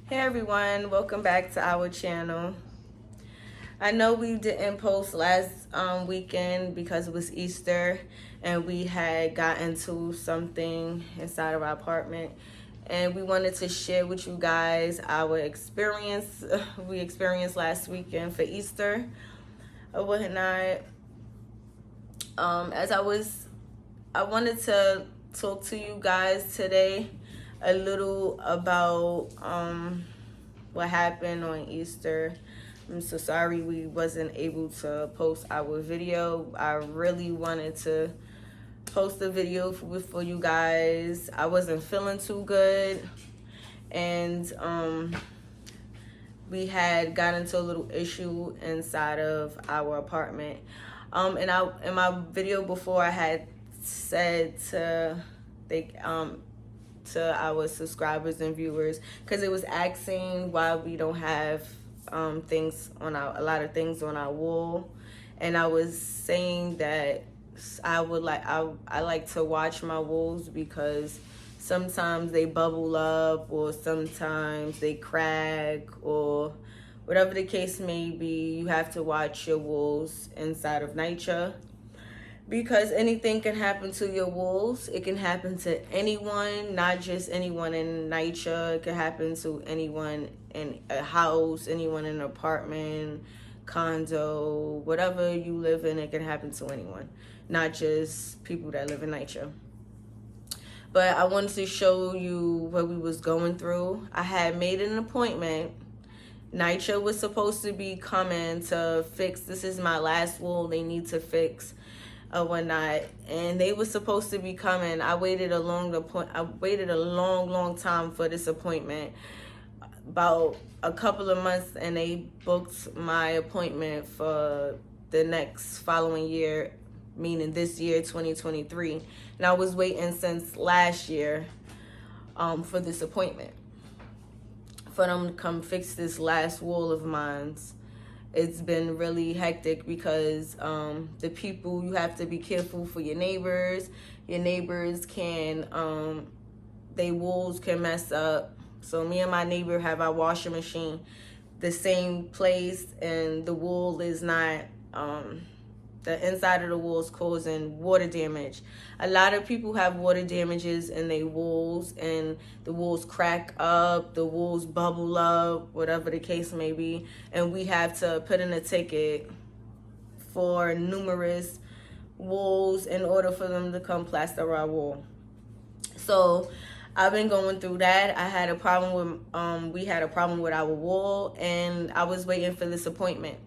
Hey everyone, welcome back to our channel. I know we didn't post last weekend because it was Easter and we had gotten into something inside of our apartment, and we wanted to share with you guys our experience we experienced last weekend for Easter or whatnot. As I wanted to talk to you guys today a little about what happened on Easter. I'm so sorry we wasn't able to post our video. I really wanted to post a video for you guys. I wasn't feeling too good, and we had got into a little issue inside of our apartment. In my video before, I had said to our subscribers and viewers, because it was asking why we don't have a lot of things on our wall, and I was saying that I like to watch my walls because sometimes they bubble up or sometimes they crack or whatever the case may be. You have to watch your walls inside of NYCHA, because anything can happen to your walls. It can happen to anyone, not just anyone in NYCHA. It can happen to anyone in a house, anyone in an apartment, condo, whatever you live in. It can happen to anyone, not just people that live in NYCHA. But I wanted to show you what we was going through. I had made an appointment. NYCHA was supposed to be coming to fix. This is my last wall they need to fix or whatnot, and they were supposed to be coming. I waited a long time for this appointment, about a couple of months, and they booked my appointment for the next following year, meaning this year, 2023. And I was waiting since last year for this appointment, for them to come fix this last wall of mine. It's been really hectic because the people, you have to be careful for your neighbors. Your neighbors can, they walls can mess up. So me and my neighbor have our washing machine the same place, and the wall is not, the inside of the wall is causing water damage. A lot of people have water damages in their walls, and the walls crack up, the walls bubble up, whatever the case may be. And we have to put in a ticket for numerous walls in order for them to come plaster our wall. So I've been going through that. I had a problem with, we had a problem with our wall, and I was waiting for this appointment.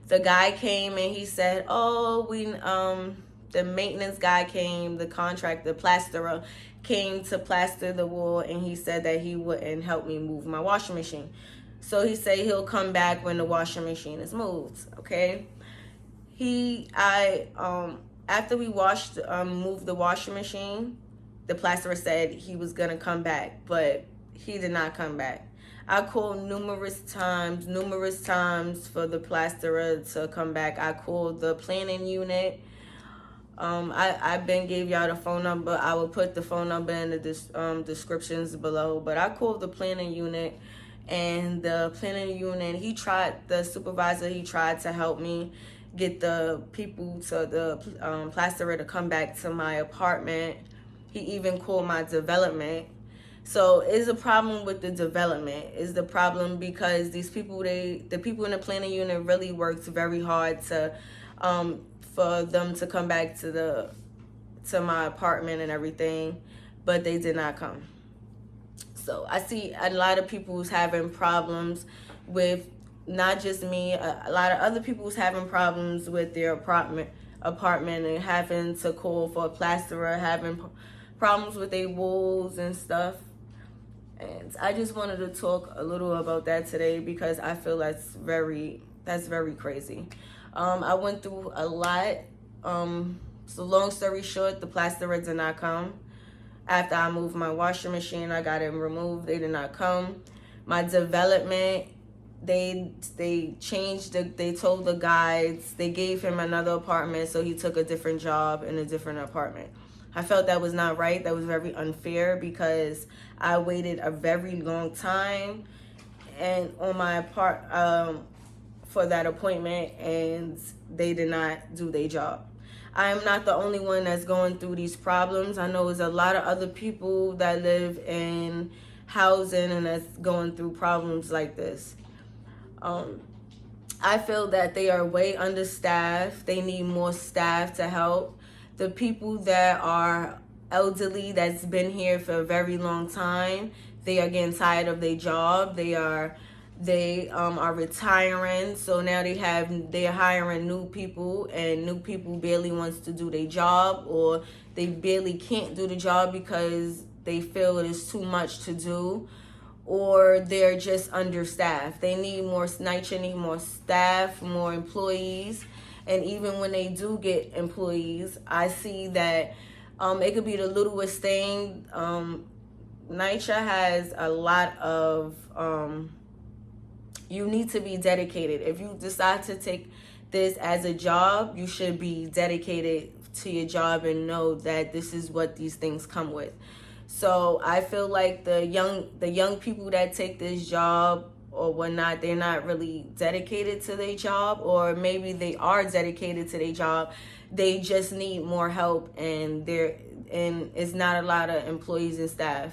The guy came and he said, the maintenance guy came, the plasterer came to plaster the wall, and he said that he wouldn't help me move my washing machine. So he said he'll come back when the washing machine is moved, okay? After we moved the washing machine, the plasterer said he was gonna come back, but he did not come back. I called numerous times for the plasterer to come back. I called the planning unit. I've been gave y'all the phone number. I will put the phone number in the descriptions below. But I called the planning unit, and the planning unit, the supervisor, he tried to help me get the people to the plasterer to come back to my apartment. He even called my development. So it's a problem with the development. Is the problem because these people, the people in the planning unit really worked very hard to, for them to come back to my apartment and everything, but they did not come. So I see a lot of people who's having problems with, not just me, a lot of other people who's having problems with their apartment and having to call for a plasterer, having problems with their walls and stuff. And I just wanted to talk a little about that today because I feel that's very crazy. I went through a lot. So long story short, the plasterer did not come. After I moved my washing machine, I got it removed. They did not come. My development, they told the guides, they gave him another apartment, so he took a different job in a different apartment. I felt that was not right. That was very unfair because I waited a very long time and on my part for that appointment, and they did not do their job. I am not the only one that's going through these problems. I know there's a lot of other people that live in housing and that's going through problems like this. I feel that they are way understaffed. They need more staff to help. The people that are elderly, that's been here for a very long time, they are getting tired of their job. They are retiring, so now they're hiring new people, and new people barely wants to do their job, or they barely can't do the job because they feel it is too much to do, or they're just understaffed. They need more. NYCHA need more staff, more employees, and even when they do get employees, I see that it could be the littlest thing. NYCHA has a lot of you need to be dedicated. If you decide to take this as a job, you should be dedicated to your job and know that this is what these things come with. So I feel like the young people that take this job or whatnot, they're not really dedicated to their job, or maybe they are dedicated to their job. They just need more help, and it's not a lot of employees and staff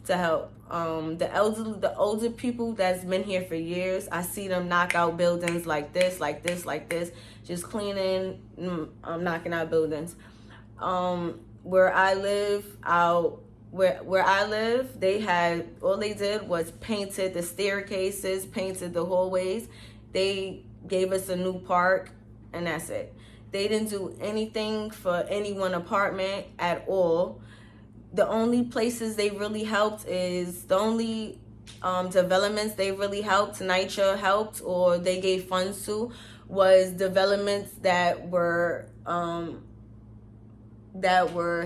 to help. The older people that's been here for years, I see them knock out buildings like this, just cleaning, knocking out buildings. Where I live, they had, all they did was painted the staircases, painted the hallways. They gave us a new park, and that's it. They didn't do anything for any one apartment at all. The only places they really helped is the only developments they really helped, NYCHA helped, or they gave funds to, was developments that were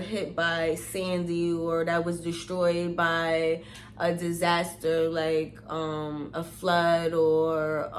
hit by Sandy, or that was destroyed by a disaster like a flood, or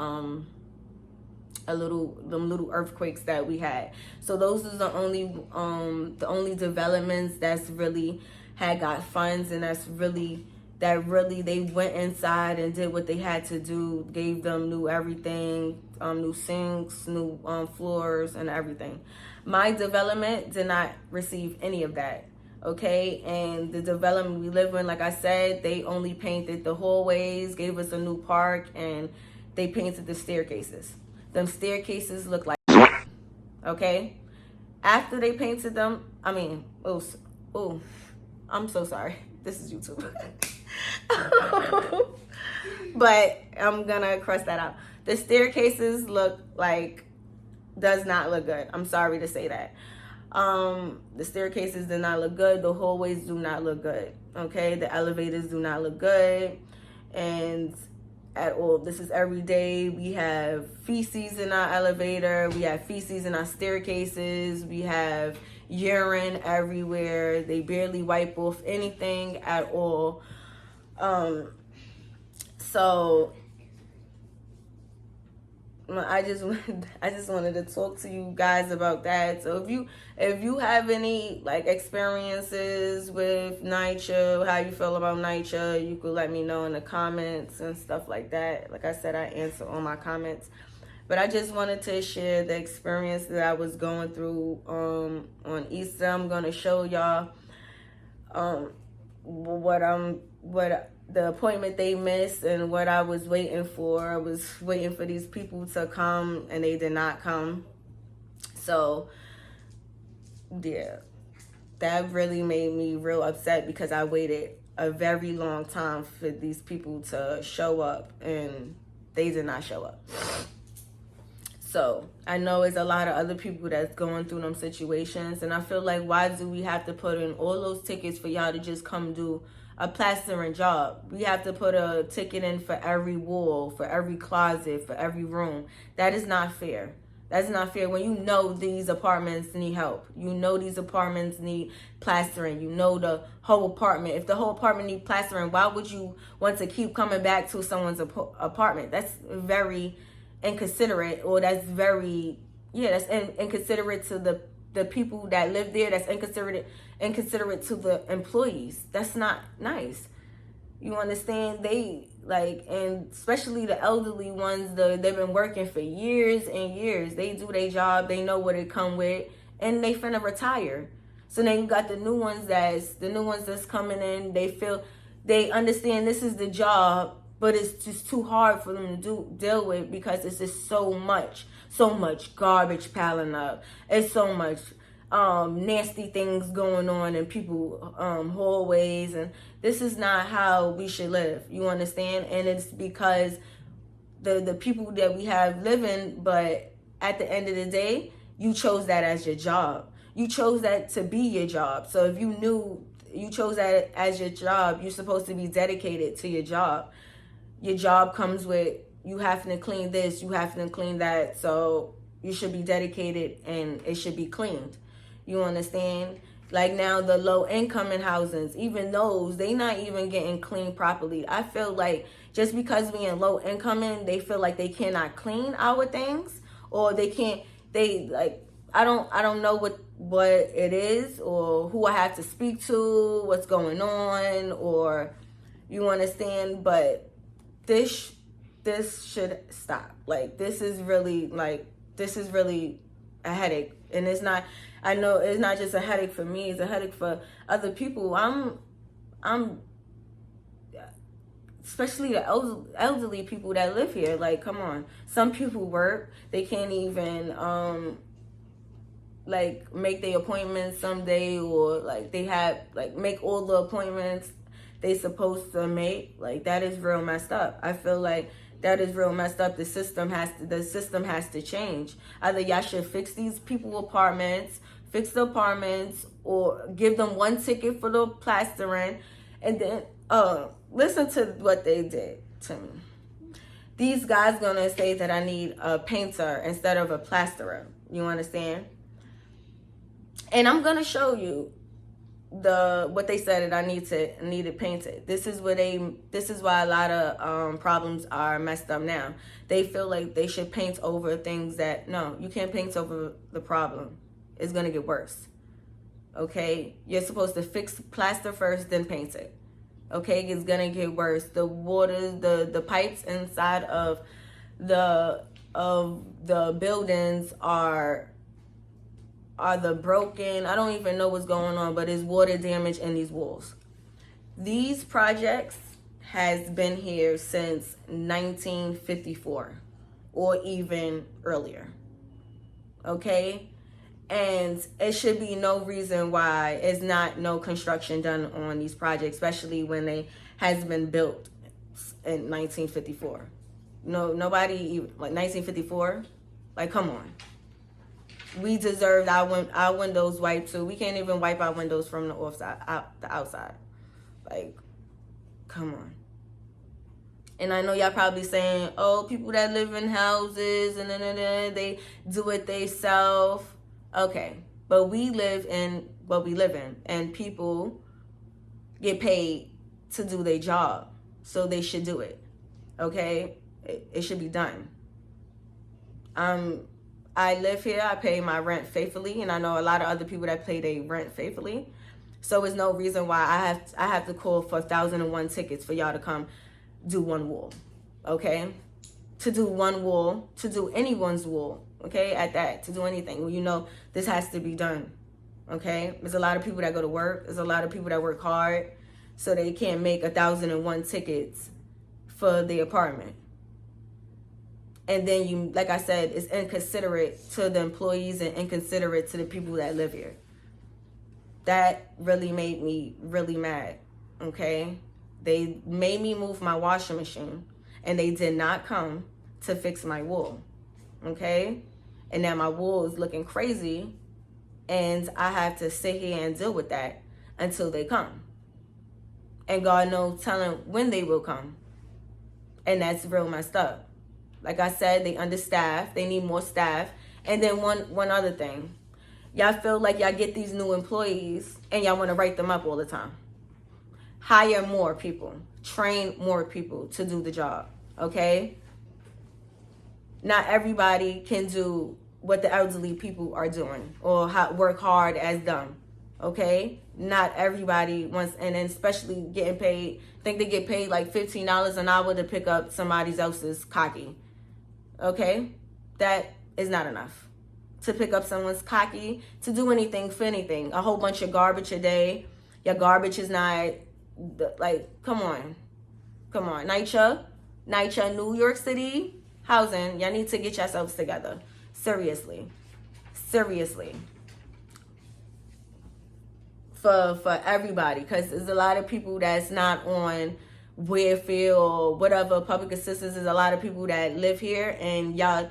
them little earthquakes that we had. So those are the only developments that's really had got funds, and they went inside and did what they had to do, gave them new everything, new sinks, new floors and everything. My development did not receive any of that. Okay, and the development we live in, like I said, they only painted the hallways, gave us a new park, and they painted the staircases. Them staircases look like, okay? After they painted them, I'm so sorry. This is YouTube. But I'm gonna cross that out. The staircases does not look good. I'm sorry to say that. The staircases do not look good. The hallways do not look good. Okay, the elevators do not look good, and at all. This is every day. We have feces in our elevator. We have feces in our staircases. We have urine everywhere. They barely wipe off anything at all. So I just wanted to talk to you guys about that. So if you have any experiences with NYCHA, how you feel about NYCHA, you could let me know in the comments and stuff like that. Like I said, I answer all my comments. But I just wanted to share the experience that I was going through on Easter. I'm gonna show y'all what the appointment they missed and what I was waiting for. I was waiting for these people to come, and they did not come. So yeah, that really made me real upset, because I waited a very long time for these people to show up, and they did not show up. So I know it's a lot of other people that's going through them situations, and I feel like, why do we have to put in all those tickets for y'all to just come do a plastering job? We have to put a ticket in for every wall, for every closet, for every room. That is not fair. That's not fair when you know these apartments need help. You know these apartments need plastering. You know the whole apartment. If the whole apartment need plastering, why would you want to keep coming back to someone's apartment? That's very inconsiderate, or that's inconsiderate to the people that live there. That's inconsiderate to the employees. That's not nice. You understand? Like, and especially the elderly ones, they've been working for years and years. They do their job, they know what it come with, and they finna retire. So then you got the new ones that's coming in. They understand this is the job, but it's just too hard for them to deal with, because it's just so much garbage piling up. It's so much nasty things going on in people hallways, and this is not how we should live. You understand? And it's because the people that we have living, but at the end of the day, you chose that as your job. You chose that to be your job. So if you knew you chose that as your job, you're supposed to be dedicated to your job. Your job comes with you having to clean this, you having to clean that. So you should be dedicated and it should be cleaned. You understand? Like now the low income in housings, even those, they not even getting cleaned properly. I feel like just because we in low income they feel like they cannot clean our things, or I don't know what it is, or who I have to speak to, what's going on, or you understand, but this should stop. Like this is really a headache. And I know it's not just a headache for me, it's a headache for other people. I'm especially the elderly people that live here. Like, come on. Some people work, they can't even like make their appointments someday, or like they have like make all the appointments they supposed to make. Like that is real messed up. I feel like that is real messed up. The system has to change. Either y'all should fix these people apartments, fix the apartments, or give them one ticket for the plastering. And then listen to what they did to me. These guys gonna say that I need a painter instead of a plasterer. You understand? And I'm gonna show you what they said that I needed painted. This is why a lot of problems are messed up now. They feel like they should paint over things that, no, you can't paint over the problem. It's gonna get worse. Okay? You're supposed to fix plaster first, then paint it. Okay? It's gonna get worse. The water, the pipes inside of the buildings are the broken. I don't even know what's going on, but it's water damage in these walls. These projects has been here since 1954 or even earlier. Okay? And it should be no reason why it's not no construction done on these projects, especially when they has been built in 1954. No, nobody even, like 1954? Like, come on. We deserved our windows wiped too. We can't even wipe our windows from the outside. Like, come on. And I know y'all probably saying, oh, people that live in houses and they do it themselves. Okay, but we live in what we live in, and people get paid to do their job, so they should do it. Okay, it should be done. I live here, I pay my rent faithfully, and I know a lot of other people that pay their rent faithfully. So there's no reason why I have to call for 1,001 tickets for y'all to come do one wall, okay? To do one wall, to do anyone's wall, okay? At that, to do anything. Well, you know, this has to be done, okay? There's a lot of people that go to work. There's a lot of people that work hard, so they can't make 1,001 tickets for the apartment. And then you, like I said, it's inconsiderate to the employees and inconsiderate to the people that live here. That really made me really mad, okay? They made me move my washing machine, and they did not come to fix my wool, okay? And now my wool is looking crazy, and I have to sit here and deal with that until they come. And God knows telling when they will come. And that's real messed up. Like I said, they understaffed. They need more staff. And then one other thing. Y'all feel like y'all get these new employees and y'all want to write them up all the time. Hire more people. Train more people to do the job. Okay? Not everybody can do what the elderly people are doing or work hard as done. Okay? not everybody wants, and then especially getting paid, think they get paid like $15 an hour to pick up somebody else's cocky. Okay? That is not enough. To pick up someone's cocky, to do anything for anything. A whole bunch of garbage a day. Your garbage is not, like, come on. Come on. NYCHA, New York City housing, y'all need to get yourselves together. Seriously. Seriously. For everybody, because there's a lot of people that's not on welfare or whatever, public assistance. There's a lot of people that live here, and y'all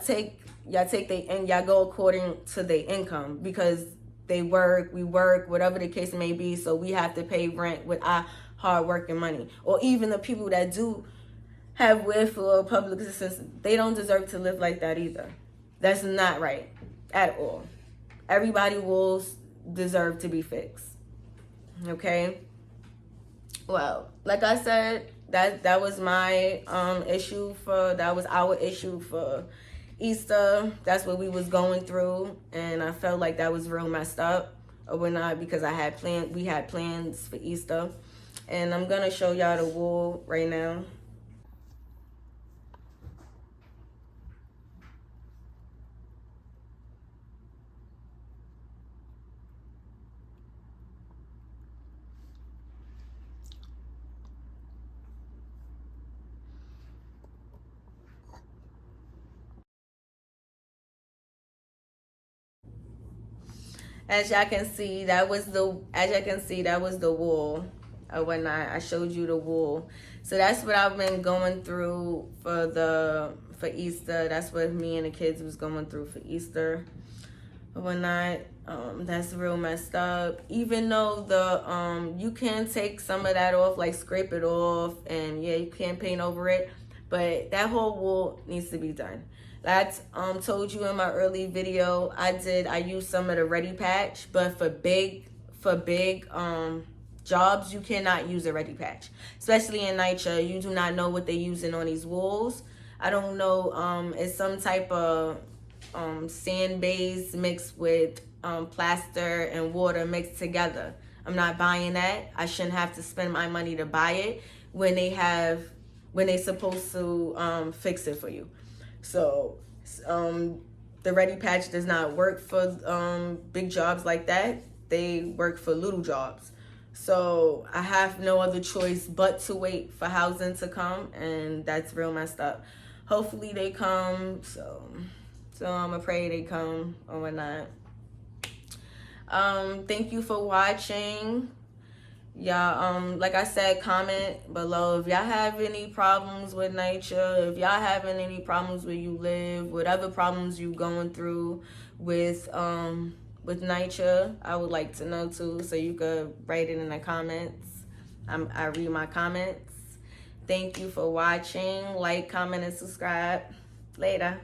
take they, and y'all go according to their income, because we work, whatever the case may be, so we have to pay rent with our hard working money. Or even the people that do have welfare or public assistance, they don't deserve to live like that either. That's not right at all. Everybody will deserve to be fixed. Okay? Well, like I said, that was my issue that was our issue for Easter. That's what we was going through, and I felt like that was real messed up, or we're not, because we had plans for Easter. And I'm gonna show y'all the wool right now. As y'all can see, that was the wool or whatnot. I showed you the wool. So that's what I've been going through for Easter. That's what me and the kids was going through for Easter or whatnot. That's real messed up. Even though you can take some of that off, like scrape it off, and yeah, you can paint over it, but that whole wool needs to be done. That's told you in my early video, I used some of the Ready Patch, but for big jobs, you cannot use a Ready Patch. Especially in NYCHA, you do not know what they're using on these wools. I don't know, it's some type of sand base mixed with plaster and water mixed together. I'm not buying that. I shouldn't have to spend my money to buy it when they're supposed to fix it for you. So the Ready Patch does not work for big jobs like that. They work for little jobs. So I have no other choice but to wait for housing to come, and that's real messed up. Hopefully they come, so I'm gonna pray they come or whatnot. Thank you for watching. Y'all, like I said, comment below if y'all have any problems with NYCHA, if y'all having any problems where you live, whatever problems you going through with NYCHA. I would like to know too, so you could write it in the comments. I read my comments. Thank you for watching. Like, comment, and subscribe. Later.